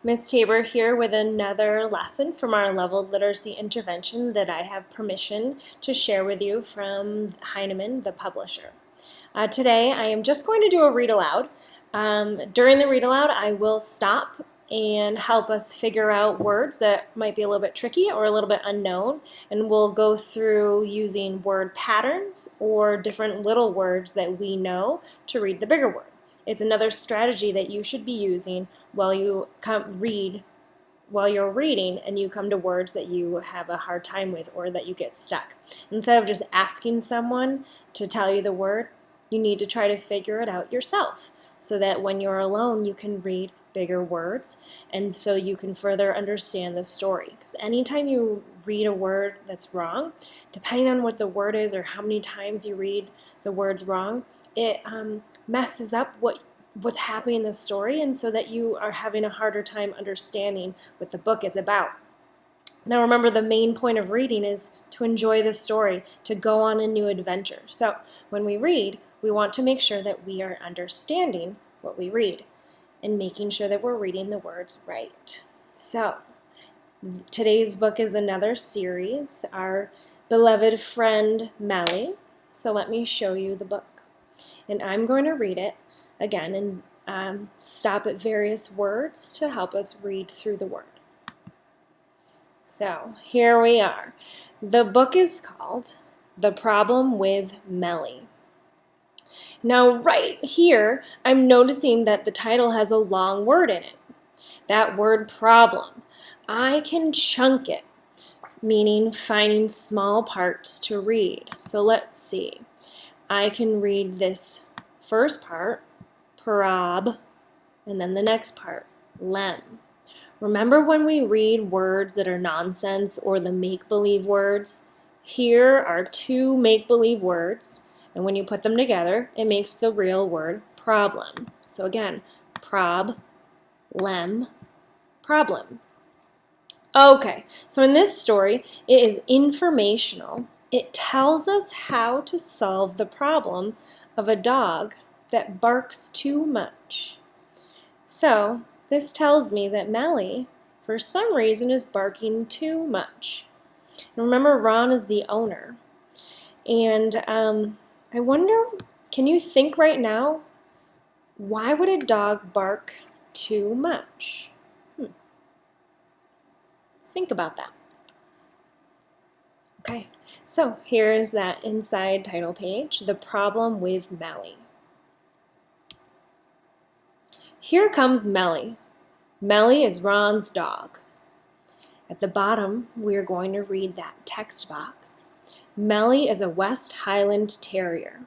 Miss Tabor here with another lesson from our leveled literacy intervention that I have permission to share with you from Heinemann, the publisher. Today I am just going to do a read aloud. During the read aloud I will stop and help us figure out words that might be a little bit tricky or a little bit unknown, and we'll go through using word patterns or different little words that we know to read the bigger word. It's another strategy that you should be using while you're reading and you come to words that you have a hard time with or that you get stuck. Instead of just asking someone to tell you the word, you need to try to figure it out yourself so that when you're alone you can read bigger words and so you can further understand the story. Because anytime you read a word that's wrong, depending on what the word is or how many times you read the words wrong, it messes up what's happening in the story, and so that you are having a harder time understanding what the book is about. Now remember, the main point of reading is to enjoy the story, to go on a new adventure. So when we read, we want to make sure that we are understanding what we read and making sure that we're reading the words right. So today's book is another series, our beloved friend Meli. So let me show you the book. And I'm going to read it again and stop at various words to help us read through the word. So here we are. The book is called The Problem with Meli. Now right here, I'm noticing that the title has a long word in it. That word problem. I can chunk it, meaning finding small parts to read. So let's see. I can read this first part, prob, and then the next part, lem. Remember when we read words that are nonsense or the make-believe words? Here are two make-believe words, and when you put them together, it makes the real word problem. So again, prob, lem, problem. Okay, so in this story, it is informational. It tells us how to solve the problem of a dog that barks too much. So this tells me that Meli, for some reason, is barking too much. Remember, Ron is the owner. And I wonder, can you think right now, why would a dog bark too much? Think about that. Okay, so here is that inside title page, The Problem with Meli. Here comes Meli. Meli is Ron's dog. At the bottom, we are going to read that text box. Meli is a West Highland Terrier.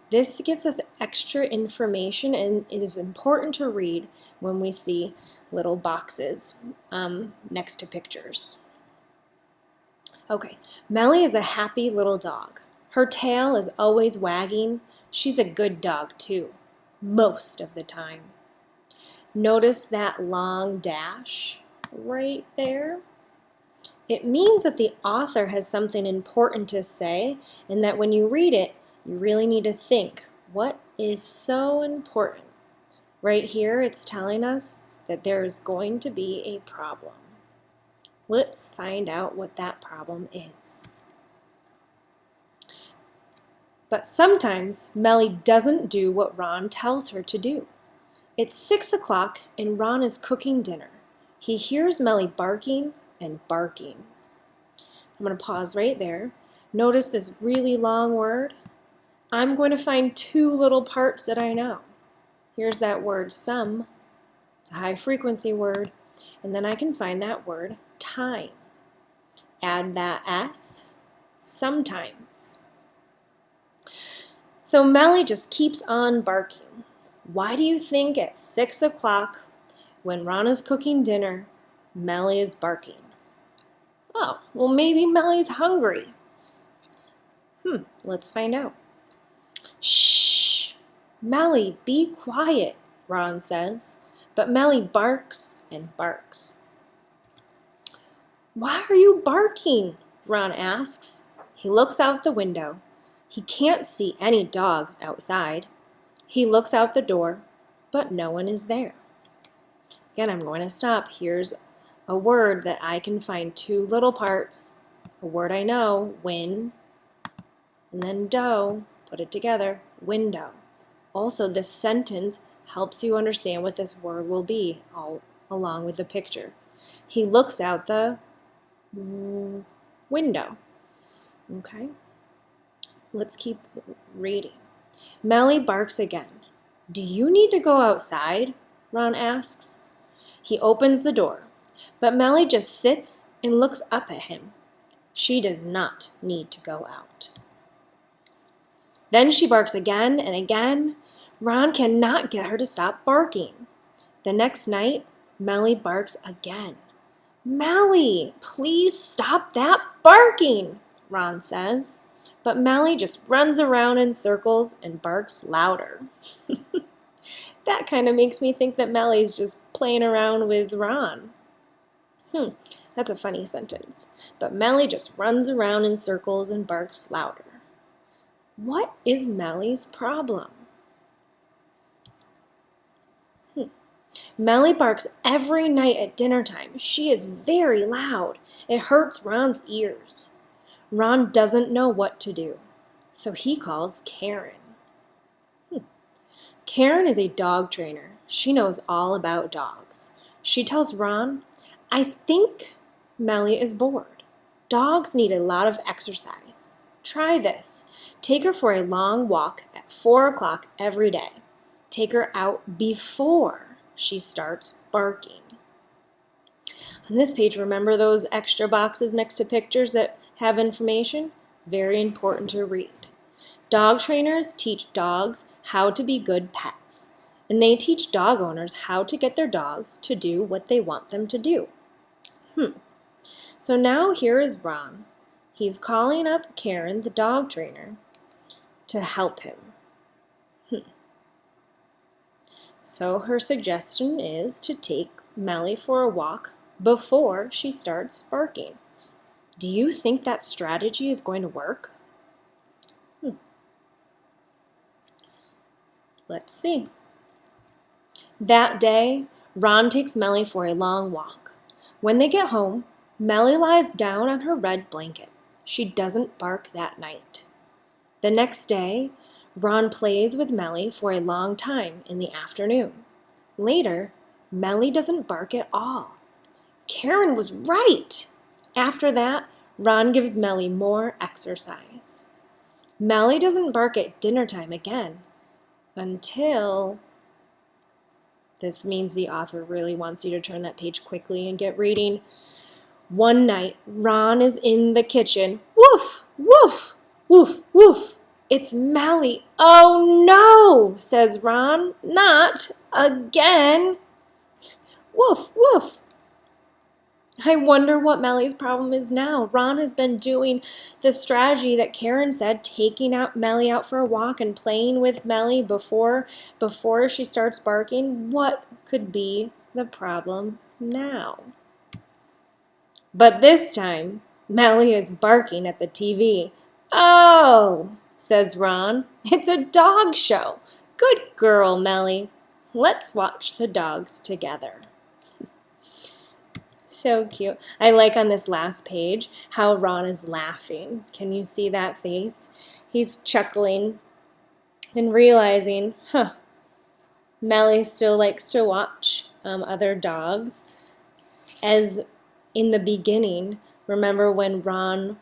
This gives us extra information, and it is important to read when we see little boxes next to pictures. Okay, Meli is a happy little dog. Her tail is always wagging. She's a good dog too, most of the time. Notice that long dash right there? It means that the author has something important to say, and that when you read it, you really need to think, what is so important? Right here, it's telling us that there is going to be a problem. Let's find out what that problem is. But sometimes Meli doesn't do what Ron tells her to do. It's 6 o'clock and Ron is cooking dinner. He hears Meli barking and barking. I'm going to pause right there. Notice this really long word. I'm going to find two little parts that I know. Here's that word some. It's a high frequency word. And then I can find that word time. Add that S, sometimes. So Meli just keeps on barking. Why do you think at 6 o'clock, when Ron is cooking dinner, Meli is barking? Oh, well maybe Meli's hungry. Let's find out. Shh! Meli, be quiet, Ron says. But Meli barks and barks. Why are you barking? Ron asks. He looks out the window. He can't see any dogs outside. He looks out the door, but no one is there. Again, I'm going to stop. Here's a word that I can find two little parts. A word I know, win, and then dough, put it together, window. Also, this sentence helps you understand what this word will be all along with the picture. He looks out the window. Okay, let's keep reading. Meli barks again. Do you need to go outside? Ron asks. He opens the door, but Meli just sits and looks up at him. She does not need to go out. Then she barks again and again. Ron cannot get her to stop barking. The next night, Meli barks again. Meli, please stop that barking, Ron says. But Meli just runs around in circles and barks louder. That kind of makes me think that Meli's just playing around with Ron. That's a funny sentence. But Meli just runs around in circles and barks louder. What is Meli's problem? Meli barks every night at dinner time. She is very loud. It hurts Ron's ears. Ron doesn't know what to do, so he calls Karen. Karen is a dog trainer. She knows all about dogs. She tells Ron, I think Meli is bored. Dogs need a lot of exercise. Try this. Take her for a long walk at 4 o'clock every day. Take her out before she starts barking. On this page, remember those extra boxes next to pictures that have information? Very important to read. Dog trainers teach dogs how to be good pets, and they teach dog owners how to get their dogs to do what they want them to do. So now here is Ron. He's calling up Karen, the dog trainer, to help him. So her suggestion is to take Meli for a walk before she starts barking. Do you think that strategy is going to work? Let's see. That day, Ron takes Meli for a long walk. When they get home, Meli lies down on her red blanket. She doesn't bark that night. The next day, Ron plays with Meli for a long time in the afternoon. Later, Meli doesn't bark at all. Karen was right. After that, Ron gives Meli more exercise. Meli doesn't bark at dinner time again until... This means the author really wants you to turn that page quickly and get reading. One night, Ron is in the kitchen. Woof, woof, woof, woof. It's Meli. Oh no, says Ron. Not again. Woof, woof. I wonder what Meli's problem is now. Ron has been doing the strategy that Karen said, taking Meli out for a walk and playing with Meli before she starts barking. What could be the problem now? But this time, Meli is barking at the TV. Oh, says Ron, it's a dog show. Good girl, Meli. Let's watch the dogs together. So cute. I like on this last page how Ron is laughing. Can you see that face? He's chuckling and realizing, Meli still likes to watch other dogs. As in the beginning, remember when Ron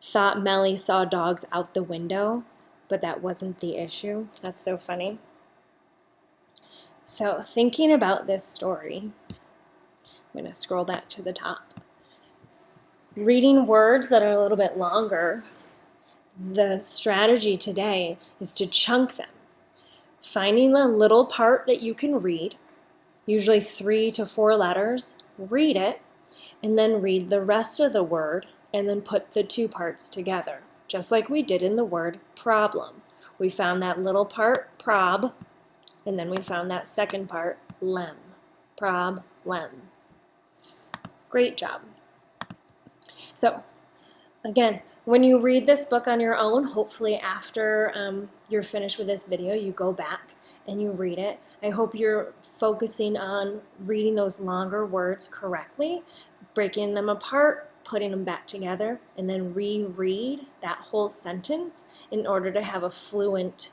thought Meli saw dogs out the window, but that wasn't the issue? That's so funny. So thinking about this story, I'm going to scroll back to the top. Reading words that are a little bit longer, the strategy today is to chunk them. Finding the little part that you can read, usually 3 to 4 letters, read it, and then read the rest of the word, and then put the 2 parts together, just like we did in the word problem. We found that little part, prob, and then we found that second part, lem. Problem. Great job. So, again, when you read this book on your own, hopefully after you're finished with this video, you go back and you read it. I hope you're focusing on reading those longer words correctly, breaking them apart, putting them back together, and then reread that whole sentence in order to have a fluent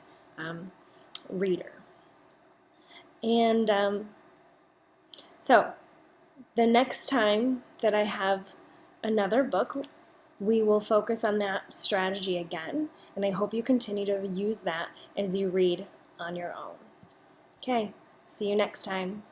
reader. And so the next time that I have another book, we will focus on that strategy again, and I hope you continue to use that as you read on your own. Okay, see you next time.